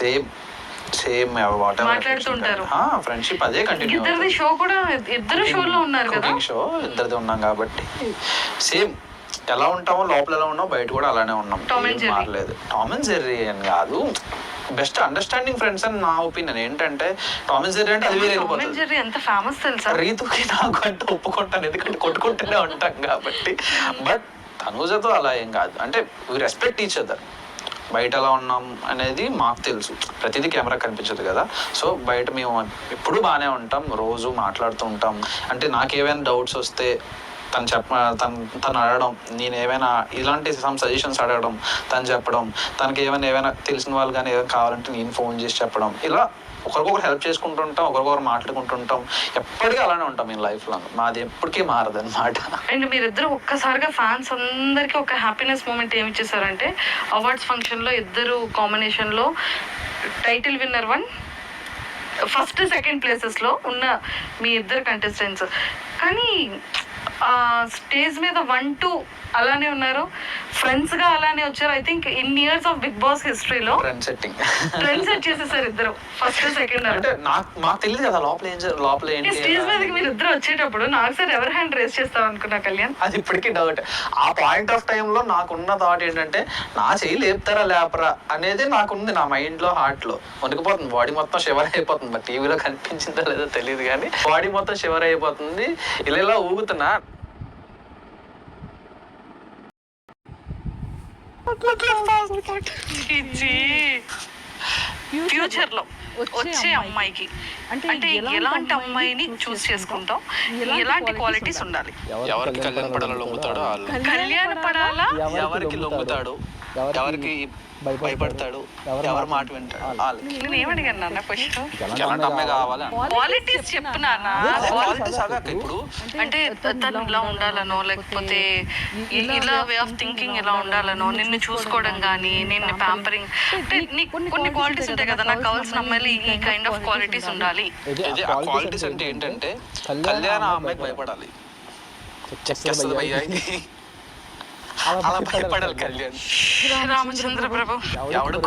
Same same మాట్లాడుతుంటారు. Friendship అదే continue. ఇద్దరిది షో కూడా ఇద్దరు షోలో ఉన్నారు కదా, కుకింగ్ షో ఇద్దరిది ఉన్నాం కాబట్టి సేమ్ ఎలా ఉంటామో లోపల ఎలా ఉన్నామో బయట కూడా అలానే ఉన్నాం, మారలేదు. టామ్ అండ్ జెర్రీ అని కాదు, బెస్ట్ అండర్స్టాండింగ్ ఫ్రెండ్స్ అని నా ఒపీనియన్. ఏంటంటే టామ్ అండ్ జెర్రీ అంటే అది వేరే వెళ్ళిపోతుంది. ఎంత ఫేమస్ తెలుసా, రీతుకి నాకు అంటే ఒప్పుకుంటాను, ఎందుకంటే కొట్టుకుంటూనే ఉంటాం కాబట్టి. బట్ తనూజతో అలా ఏం కాదు, అంటే వీ రెస్పెక్ట్ ఈచ్ అదర్. బయట ఎలా ఉన్నాం అనేది మాకు తెలుసు, ప్రతిదీ కెమెరా కనిపించదు కదా. సో బయట మేము ఎప్పుడు బాగానే ఉంటాం, రోజు మాట్లాడుతూ ఉంటాం. అంటే నాకు ఏవైనా డౌట్స్ వస్తే తను అడగడం, నేను ఏమైనా ఇలాంటి సజెషన్స్ అడగడం, తను చెప్పడం, తనకి ఏమైనా తెలిసిన వాళ్ళు కానీ ఏమైనా కావాలంటే నేను ఫోన్ చేసి చెప్పడం, ఇలా ఒకరికొకరు హెల్ప్ చేసుకుంటుంటాం, ఒకరికొకరు మాట్లాడుకుంటుంటాం. ఎప్పటికీ అలానే ఉంటాం ఈ లైఫ్ లో, మాది ఎప్పటికీ మారదు అనమాట. అండ్ మీరిద్దరు ఒక్కసారిగా ఫ్యాన్స్ అందరికి ఒక హ్యాపీనెస్ మూమెంట్ ఏమి ఇచ్చేసారంటే, అవార్డ్స్ ఫంక్షన్ లో ఇద్దరు కాంబినేషన్ లో title winner 1, first second places లో ఉన్న మీ ఇద్దరు కంటెస్టెంట్స్. కానీ స్టేజ్ మీద 1, 2 అలానే ఉన్నారు, ఫ్రెండ్స్ గా అలానే వచ్చారు. I think in years of Bigg Boss హిస్టరీలో ట్రెండ్ సెట్ చేసేసారు ఇద్దరు, ఫస్ట్ సెకండ్. అంటే నాకు తెలియదు కదా లోపల ఏంటి. స్టేజ్ మీదకి మీరు ఇద్దరు వచ్చేటప్పుడు నాకు సార్ ఎవరి హ్యాండ్ రేస్ చేస్తాం అనుకున్నా కళ్యాణ్, అది ఇప్పటికీ డౌట్. ఆ పాయింట్ ఆఫ్ టైమ్ లో నాకున్న థాట్ ఏంటంటే, నా చెయ్యి లేపుతారా లేపరా అనేది నాకుంది, నా మైండ్ లో హార్ట్ లో వణికిపోతుంది, బాడీ మొత్తం షివర్ అయిపోతుంది. మరి టీవీలో కనిపించిందో లేదో తెలియదు కానీ బాడీ మొత్తం షివర్ అయిపోతుంది, ఇలా ఊగుతున్నా. ఫ్యూచర్ లో వచ్చే అమ్మాయికి అంటే ఎలాంటి అమ్మాయిని చూస్ చేసుకుంటాం, ఎలాంటి క్వాలిటీస్ ఉండాలి? ఎవరికి కళ్యాణ పడాలో లొంగుతాడో కళ్యాణ పడాలా, ఎవరికి లొంగుతాడు, ఎవరికి భయపడతాడు, ఎవరి మాట వింటాడు. నేను ఏమడిగాను నాన్న క్వశ్చన్, ఎలాంటి అమ్మాయి కావాలి, క్వాలిటీస్ చెప్పు నాన్న. ఇప్పుడు అంటే తను ఇలా ఉండాలనో, లేకపోతే ఇలా వే ఆఫ్ థింకింగ్ ఎలా ఉండాలనో, నిన్ను చూసుకోవడం కానీ, నిన్ను ప్యాంపరింగ్, అంటే కొన్ని క్వాలిటీస్ ఉంటాయి కదా, నాకు కావాల్సిన అమ్మాయిలు ఈ కైండ్ ఆఫ్ క్వాలిటీస్ ఉండాలి. ఆ క్వాలిటీస్ అంటే ఏంటంటే, కళ్యాణ అమ్మాయికి భయపడాలి, చెక్కేస్తుంది భయ్యాకి, అలా భయపడాలి కళ్యాణ్. రామచంద్ర ప్రభు ఎవడు